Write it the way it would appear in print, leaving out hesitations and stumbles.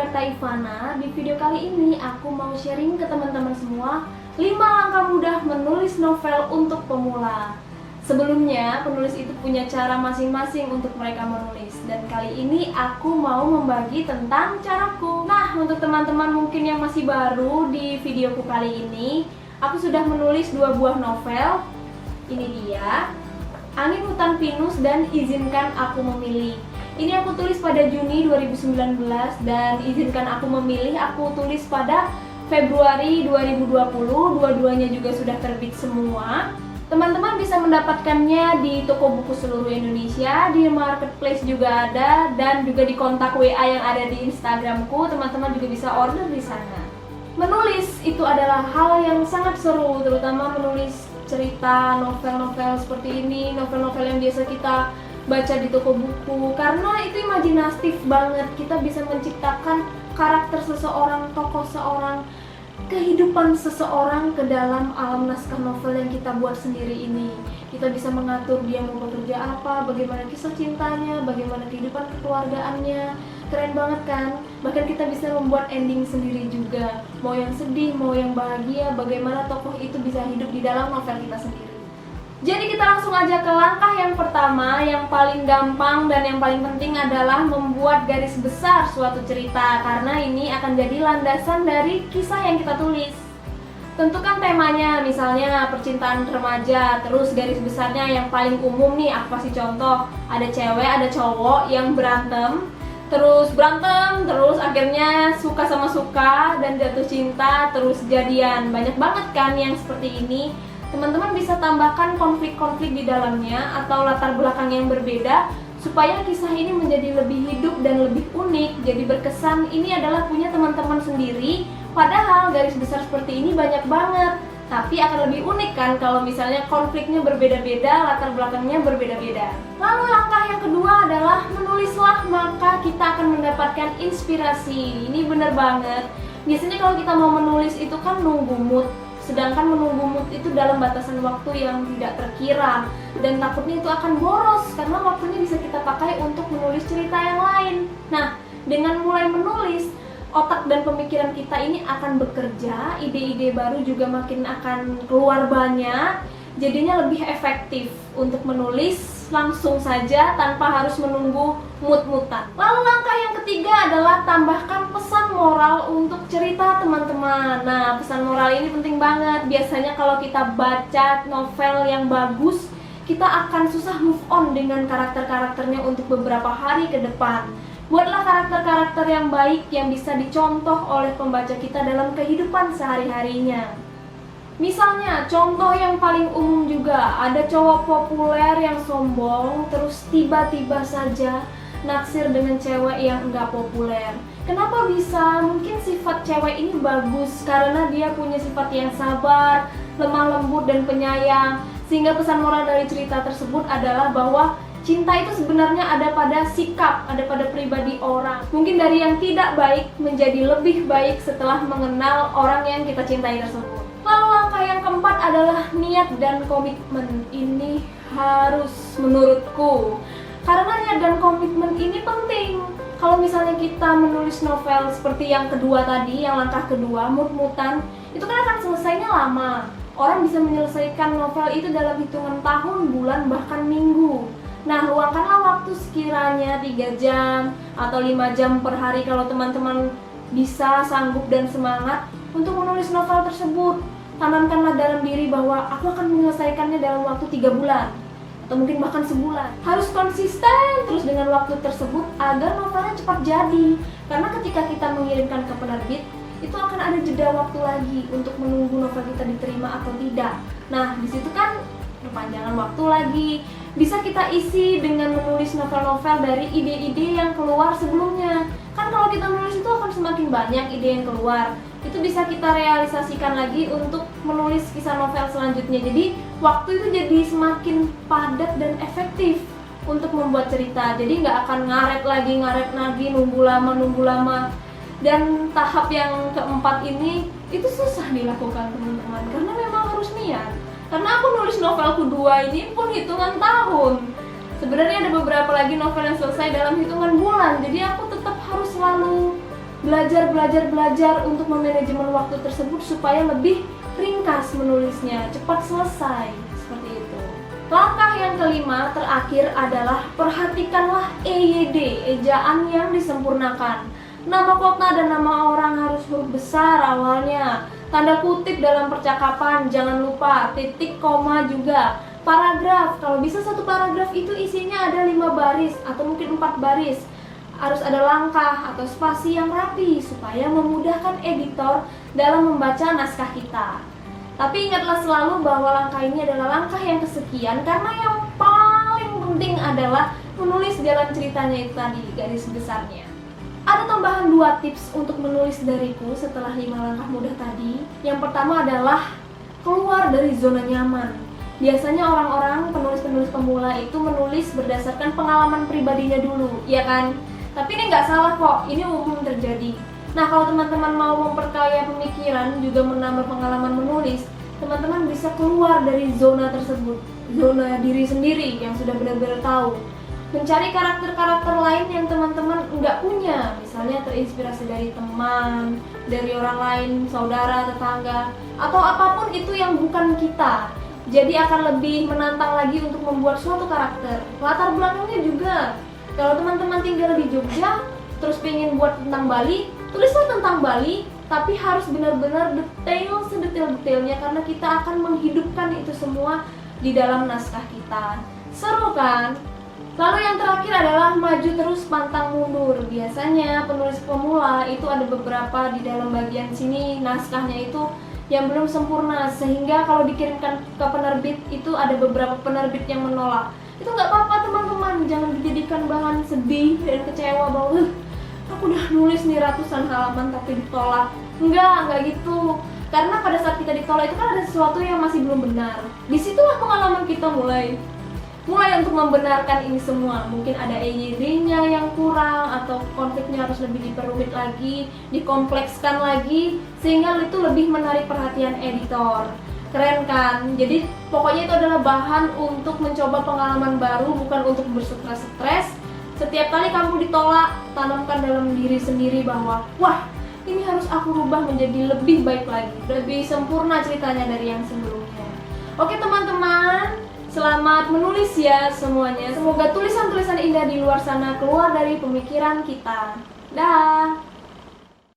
Berta Ivana. Di video kali ini aku mau sharing ke teman-teman semua 5 langkah mudah menulis novel untuk pemula. Sebelumnya, penulis itu punya cara masing-masing untuk mereka menulis. Dan kali ini aku mau membagi tentang caraku. Nah, untuk teman-teman mungkin yang masih baru di videoku kali ini, aku sudah menulis 2 buah novel. Ini dia, Angin Hutan Pinus dan Izinkan Aku Memilih. Ini aku tulis pada Juni 2019 dan Izinkan Aku Memilih aku tulis pada Februari 2020. Dua-duanya juga sudah terbit semua. Teman-teman bisa mendapatkannya di toko buku seluruh Indonesia, di marketplace juga ada, dan juga di kontak WA yang ada di Instagramku. Teman-teman juga bisa order di sana. Menulis itu adalah hal yang sangat seru, terutama menulis cerita, novel-novel seperti ini, novel-novel yang biasa kita baca di toko buku, karena itu imajinatif banget. Kita bisa menciptakan karakter seseorang, tokoh seorang, kehidupan seseorang ke dalam alam naskah novel yang kita buat sendiri ini. Kita bisa mengatur dia mau bekerja apa, bagaimana kisah cintanya, bagaimana kehidupan kekeluargaannya. Keren banget kan? Bahkan kita bisa membuat ending sendiri juga. Mau yang sedih, mau yang bahagia, bagaimana tokoh itu bisa hidup di dalam novel kita sendiri. Jadi kita langsung aja ke langkah yang pertama, yang paling gampang dan yang paling penting adalah membuat garis besar suatu cerita, karena ini akan jadi landasan dari kisah yang kita tulis. Tentukan temanya, misalnya percintaan remaja, terus garis besarnya yang paling umum nih, aku kasih contoh. Ada cewek, ada cowok yang berantem, terus akhirnya suka sama suka dan jatuh cinta, terus jadian. Banyak banget kan yang seperti ini. Teman-teman bisa tambahkan konflik-konflik di dalamnya atau latar belakang yang berbeda supaya kisah ini menjadi lebih hidup dan lebih unik, jadi berkesan ini adalah punya teman-teman sendiri. Padahal garis besar seperti ini banyak banget, tapi akan lebih unik kan kalau misalnya konfliknya berbeda-beda, latar belakangnya berbeda-beda. Lalu langkah yang kedua adalah menulislah, maka kita akan mendapatkan inspirasi. Ini bener banget. Biasanya kalau kita mau menulis itu kan nunggu mood. Sedangkan menunggu mood itu dalam batasan waktu yang tidak terkira, dan takutnya itu akan boros karena waktunya bisa kita pakai untuk menulis cerita yang lain. Nah, dengan mulai menulis, otak dan pemikiran kita ini akan bekerja, ide-ide baru juga makin akan keluar banyak, jadinya lebih efektif untuk menulis langsung saja tanpa harus menunggu mood-moodan. Lalu langkah yang ketiga adalah tambahkan pesan moral untuk cerita teman-teman. Nah, pesan moral ini penting banget. Biasanya kalau kita baca novel yang bagus, kita akan susah move on dengan karakter-karakternya untuk beberapa hari ke depan. Buatlah karakter-karakter yang baik yang bisa dicontoh oleh pembaca kita dalam kehidupan sehari-harinya. Misalnya, contoh yang paling umum juga, ada cowok populer yang sombong, terus tiba-tiba saja naksir dengan cewek yang enggak populer. Kenapa bisa? Mungkin sifat cewek ini bagus karena dia punya sifat yang sabar, lemah lembut dan penyayang. Sehingga pesan moral dari cerita tersebut adalah bahwa cinta itu sebenarnya ada pada sikap, ada pada pribadi orang. Mungkin dari yang tidak baik menjadi lebih baik setelah mengenal orang yang kita cintai tersebut. Lalu langkah yang keempat adalah niat dan komitmen. Ini harus menurutku, karena niat dan komitmen ini penting. Kalau misalnya kita menulis novel seperti yang kedua tadi, yang langkah kedua, mood-moodan, itu kan akan selesainya lama. Orang bisa menyelesaikan novel itu dalam hitungan tahun, bulan, bahkan minggu. Nah, luangkanlah waktu sekiranya 3 jam atau 5 jam per hari kalau teman-teman bisa, sanggup, dan semangat untuk menulis novel tersebut. Tanamkanlah dalam diri bahwa aku akan menyelesaikannya dalam waktu 3 bulan atau mungkin bahkan sebulan. Harus konsisten terus dengan waktu tersebut agar novelnya cepat jadi. Karena ketika kita mengirimkan ke penerbit, itu akan ada jeda waktu lagi untuk menunggu novel kita diterima atau tidak. Nah, di situ kan perpanjangan waktu lagi. Bisa kita isi dengan menulis novel-novel dari ide-ide yang keluar sebelumnya. Kan kalau kita menulis itu akan semakin banyak ide yang keluar. Itu bisa kita realisasikan lagi untuk menulis kisah novel selanjutnya. Jadi waktu itu jadi semakin padat dan efektif untuk membuat cerita. Jadi nggak akan ngaret lagi, nunggu lama. Dan tahap yang keempat ini itu susah dilakukan teman-teman, karena memang harus niat. Karena aku nulis novelku 2 ini pun hitungan tahun. Sebenarnya ada beberapa lagi novel yang selesai dalam hitungan bulan. Jadi aku tetap harus selalu belajar untuk memanajemen waktu tersebut supaya lebih ringkas menulisnya, cepat selesai, seperti itu. Langkah yang kelima terakhir adalah perhatikanlah EYD, ejaan yang disempurnakan. Nama kota dan nama orang harus huruf besar awalnya. Tanda kutip dalam percakapan, jangan lupa, titik, koma juga. Paragraf, kalau bisa satu paragraf itu isinya ada 5 baris atau mungkin 4 baris. Harus ada langkah atau spasi yang rapi supaya memudahkan editor dalam membaca naskah kita. Tapi ingatlah selalu bahwa langkah ini adalah langkah yang kesekian karena yang paling penting adalah menulis jalan ceritanya itu tadi, garis besarnya. Ada tambahan 2 tips untuk menulis dariku setelah 5 langkah mudah tadi. Yang pertama adalah keluar dari zona nyaman. Biasanya orang-orang penulis-penulis pemula itu menulis berdasarkan pengalaman pribadinya dulu, ya kan? Tapi ini nggak salah kok, ini umum terjadi. Nah, kalau teman-teman mau memperkaya pemikiran, juga menambah pengalaman menulis, teman-teman bisa keluar dari zona tersebut, zona diri sendiri yang sudah benar-benar tahu. Mencari karakter-karakter lain yang teman-teman nggak punya, misalnya terinspirasi dari teman, dari orang lain, saudara, tetangga, atau apapun itu yang bukan kita. Jadi akan lebih menantang lagi untuk membuat suatu karakter. Latar belakangnya juga, kalau teman-teman tinggal di Jogja, terus pengen buat tentang Bali, tulislah tentang Bali, tapi harus benar-benar detail, sedetail-detailnya, karena kita akan menghidupkan itu semua di dalam naskah kita. Seru kan? Lalu yang terakhir adalah maju terus pantang mundur. Biasanya penulis pemula itu ada beberapa di dalam bagian sini naskahnya itu yang belum sempurna, sehingga kalau dikirimkan ke penerbit itu ada beberapa penerbit yang menolak. Itu nggak apa-apa teman-teman, jangan dijadikan bahan sedih dan kecewa bahwa aku udah nulis nih ratusan halaman tapi ditolak. Enggak gitu. Karena pada saat kita ditolak itu kan ada sesuatu yang masih belum benar. Disitulah pengalaman kita mulai untuk membenarkan ini semua. Mungkin ada EYD-nya yang kurang, atau konfliknya harus lebih diperumit lagi, dikomplekskan lagi, sehingga itu lebih menarik perhatian editor. Keren kan? Jadi pokoknya itu adalah bahan untuk mencoba pengalaman baru, bukan untuk berstres-stres. Setiap kali kamu ditolak, tanamkan dalam diri sendiri bahwa wah, ini harus aku rubah menjadi lebih baik lagi, lebih sempurna ceritanya dari yang sebelumnya. Oke teman-teman, selamat menulis ya semuanya. Semoga tulisan-tulisan indah di luar sana keluar dari pemikiran kita. Dah.